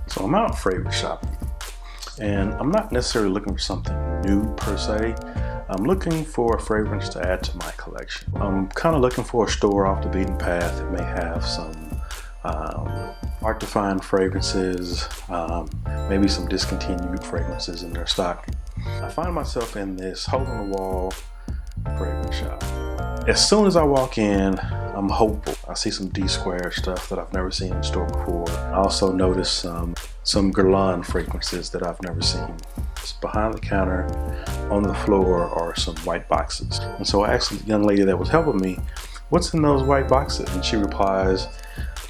So I'm out fragrance shopping, and I'm not necessarily looking for something new per se. I'm looking for a fragrance to add to my collection. I'm kind of looking for a store off the beaten path that may have some art-defined fragrances, maybe some discontinued fragrances in their stock. I find myself in this hole-in-the-wall fragrance shop. As soon as I walk in, I'm hopeful. I see some D-squared stuff that I've never seen in the store before. I also notice some cologne fragrances that I've never seen. It's behind the counter, on the floor, are some white boxes. And so I asked the young lady that was helping me, what's in those white boxes? And she replies,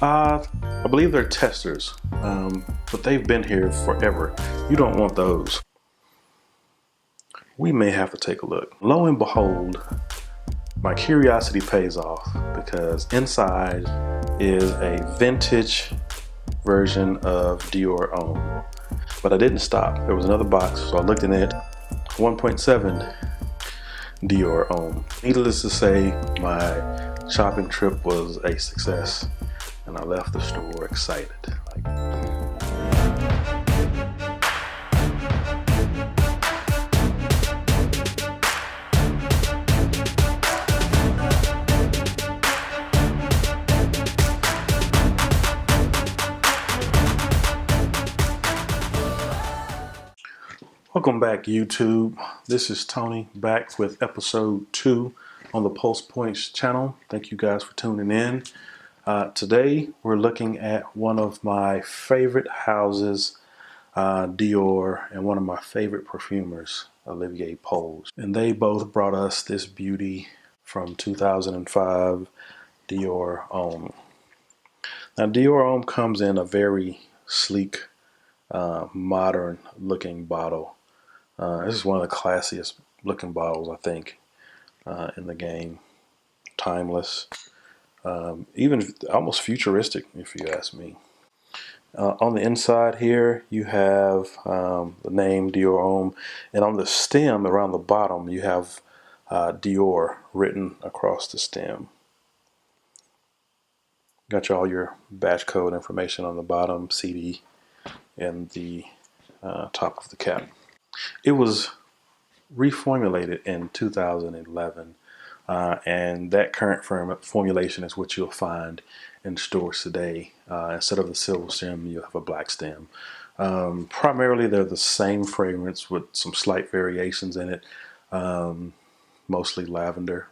I believe they're testers, but they've been here forever. You don't want those. We may have to take a look. Lo and behold, my curiosity pays off, because inside is a vintage version of Dior Homme. But I didn't stop. There was another box, so I looked in it. 1.7 Dior Homme. Needless to say, my shopping trip was a success, and I left the store excited. Welcome back, YouTube. This is Tony, back with episode 2 on the Pulse Points channel. Thank you guys for tuning in. Today we're looking at one of my favorite houses, Dior, and one of my favorite perfumers, Olivier Pols. And they both brought us this beauty from 2005, Dior Homme. Now Dior Homme comes in a very sleek, modern looking bottle. This is one of the classiest looking bottles, I think, in the game. Timeless, even almost futuristic, if you ask me. On the inside here, you have the name Dior Homme, and on the stem around the bottom, you have Dior written across the stem. Got all your batch code information on the bottom, CD, and the top of the cap. It was reformulated in 2011, and that current formulation is what you'll find in stores today. Instead of the silver stem, you'll have a black stem. Primarily, they're the same fragrance with some slight variations in it, mostly lavender.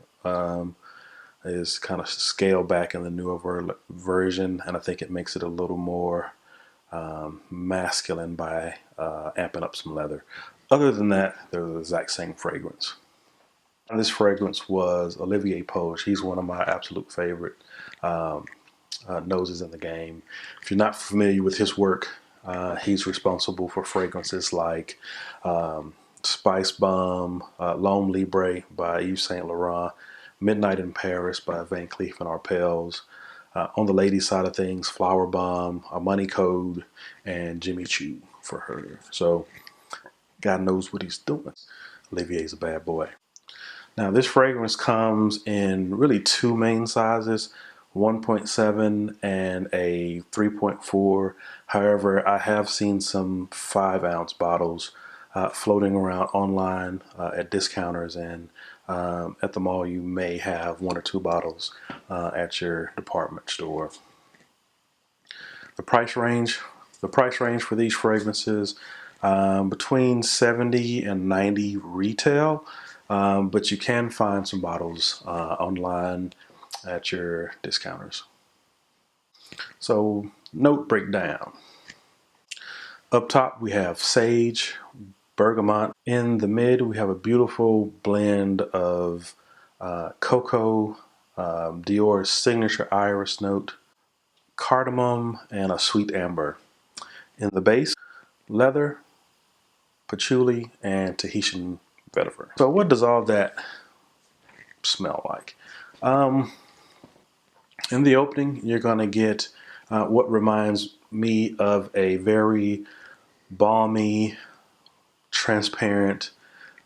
Is kind of scaled back in the newer version, and I think it makes it a little more masculine by amping up some leather. Other than that, they're the exact same fragrance. This fragrance was Olivier Pols. He's one of my absolute favorite noses in the game. If you're not familiar with his work, he's responsible for fragrances like Spice Bomb, L'Homme Libre by Yves Saint Laurent, Midnight in Paris by Van Cleef & Arpels. On the ladies' side of things, Flower Bomb, A Money Code, and Jimmy Choo for her. So God knows what he's doing. Olivier's a bad boy. Now this fragrance comes in really two main sizes, 1.7 and a 3.4. However, I have seen some 5-ounce bottles floating around online at discounters, and at the mall you may have 1 or 2 bottles at your department store. The price range for these fragrances between 70 and 90 retail, but you can find some bottles online at your discounters. So note breakdown. Up top we have sage, bergamot. In the mid we have a beautiful blend of cocoa, Dior's signature iris note, cardamom, and a sweet amber. In the base, leather, patchouli, and Tahitian vetiver. So what does all that smell like? In the opening, you're going to get what reminds me of a very balmy, transparent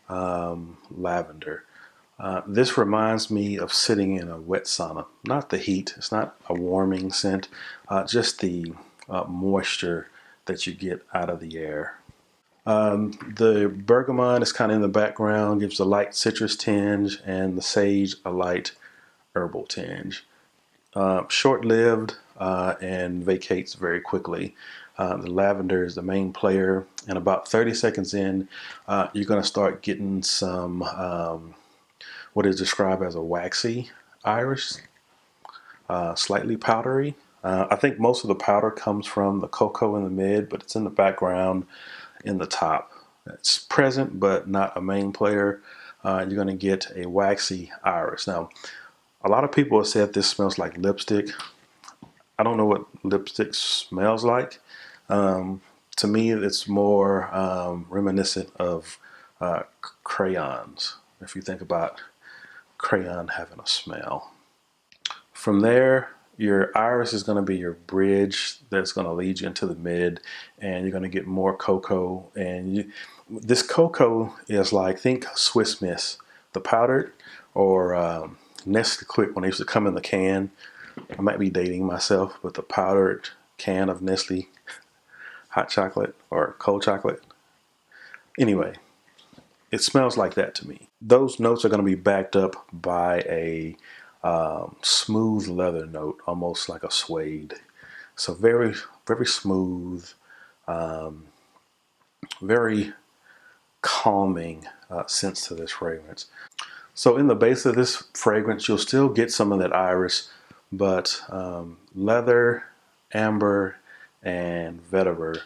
lavender. This reminds me of sitting in a wet sauna. Not the heat, it's not a warming scent, just the moisture that you get out of the air. The bergamot is kind of in the background, gives a light citrus tinge, and the sage a light herbal tinge. Short-lived and vacates very quickly. The lavender is the main player, and about 30 seconds in, you're going to start getting some what is described as a waxy iris, slightly powdery. I think most of the powder comes from the cocoa in the mid, but it's in the background in the top. It's present, but not a main player. You're going to get a waxy iris. Now, a lot of people have said this smells like lipstick. I don't know what lipstick smells like. To me, it's more reminiscent of crayons, if you think about crayon having a smell. From there, your iris is going to be your bridge that's going to lead you into the mid, and you're going to get more cocoa. And this cocoa is like, think Swiss Miss, the powdered, or Nestle Quick when they used to come in the can. I might be dating myself, but the powdered can of Nestle hot chocolate or cold chocolate. Anyway, it smells like that to me. Those notes are going to be backed up by a smooth leather note, almost like a suede. So very, very smooth, very calming sense to this fragrance. So in the base of this fragrance, you'll still get some of that iris, but leather, amber, and vetiver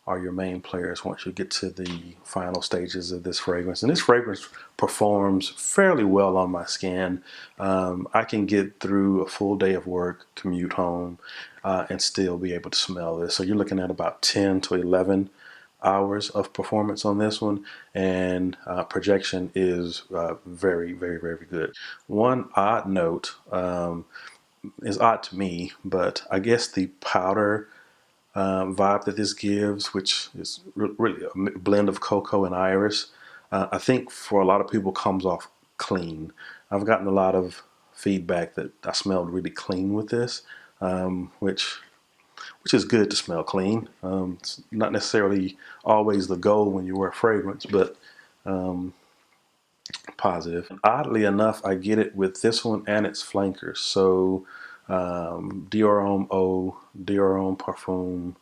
are your main players once you get to the final stages of this fragrance. And this fragrance performs fairly well on my skin. I can get through a full day of work, commute home, and still be able to smell this. So you're looking at about 10 to 11 hours of performance on this one, and projection is very, very, very good. One odd note is odd to me, but I guess the powder vibe that this gives, which is really a blend of cocoa and iris, I think for a lot of people comes off clean. I've gotten a lot of feedback that I smelled really clean with this, which is good to smell clean. It's not necessarily always the goal when you wear fragrance, but positive. Oddly enough, I get it with this one and its flankers. So Dior Homme Eau, Dior Homme Parfum,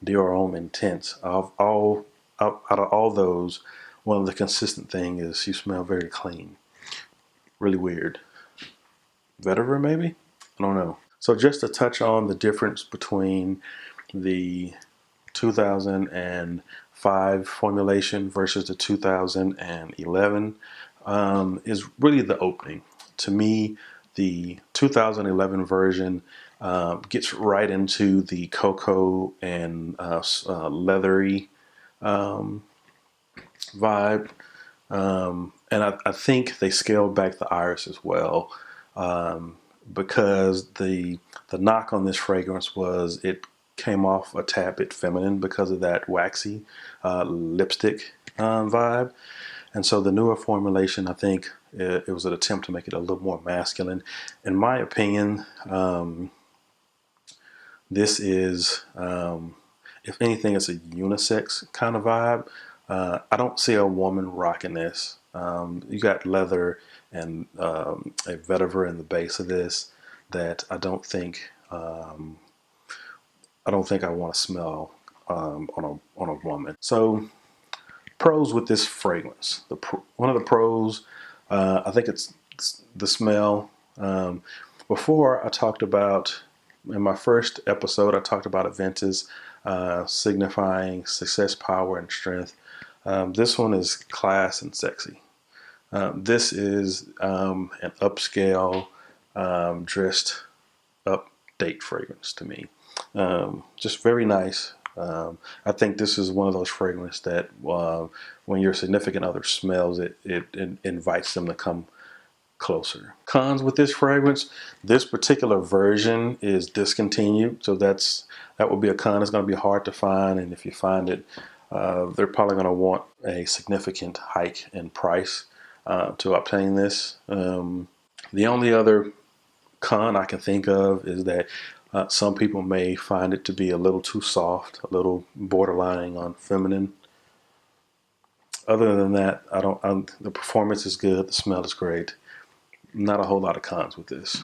Dior Homme Intense. Out of all those, one of the consistent thing is you smell very clean. Really weird. Vetiver maybe? I don't know. So just to touch on the difference between the 2005 formulation versus the 2011 is really the opening. To me, the 2011 version gets right into the cocoa and leathery vibe. And I think they scaled back the iris as well, because the knock on this fragrance was it came off a tad bit feminine because of that waxy lipstick vibe. And so the newer formulation, I think it was an attempt to make it a little more masculine. In my opinion, this is, if anything, it's a unisex kind of vibe. I don't see a woman rocking this. You got leather and a vetiver in the base of this that I don't think I want to smell on a woman. So pros with this fragrance. One of the pros, I think it's the smell. Before I talked about, in my first episode, I talked about Aventus signifying success, power, and strength. This one is class and sexy. This is an upscale, dressed up date fragrance to me. Just very nice. I think this is one of those fragrances that when your significant other smells it, it invites them to come closer. Cons with this fragrance: this particular version is discontinued, so that would be a con. It's going to be hard to find, and if you find it, they're probably going to want a significant hike in price to obtain this. The only other con I can think of is that Some people may find it to be a little too soft, a little borderlining on feminine. Other than that, the performance is good, the smell is great. Not a whole lot of cons with this.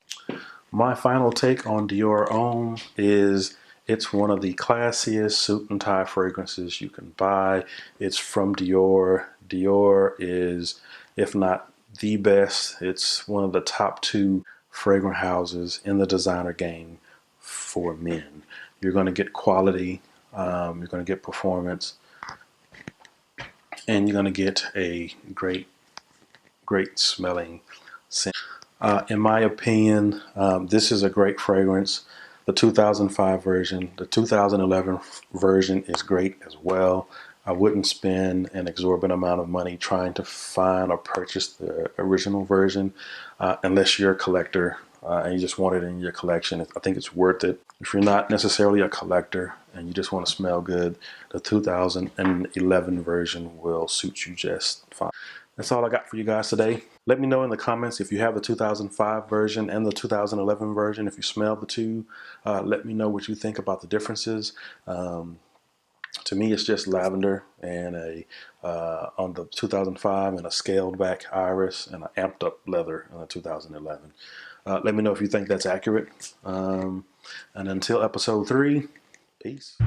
My final take on Dior Homme is it's one of the classiest suit and tie fragrances you can buy. It's from Dior. Dior is, if not the best, it's one of the top 2 fragrance houses in the designer game for men. You're going to get quality, you're going to get performance, and you're going to get a great smelling scent. In my opinion, this is a great fragrance. The 2005 version, the 2011 version is great as well. I wouldn't spend an exorbitant amount of money trying to find or purchase the original version unless you're a collector and you just want it in your collection. I think it's worth it. If you're not necessarily a collector and you just want to smell good, the 2011 version will suit you just fine. That's all I got for you guys today. Let me know in the comments if you have the 2005 version and the 2011 version. If you smell the two, let me know what you think about the differences. To me, it's just lavender and on the 2005 and a scaled back iris and an amped up leather on the 2011. Let me know if you think that's accurate. And until episode 3, peace.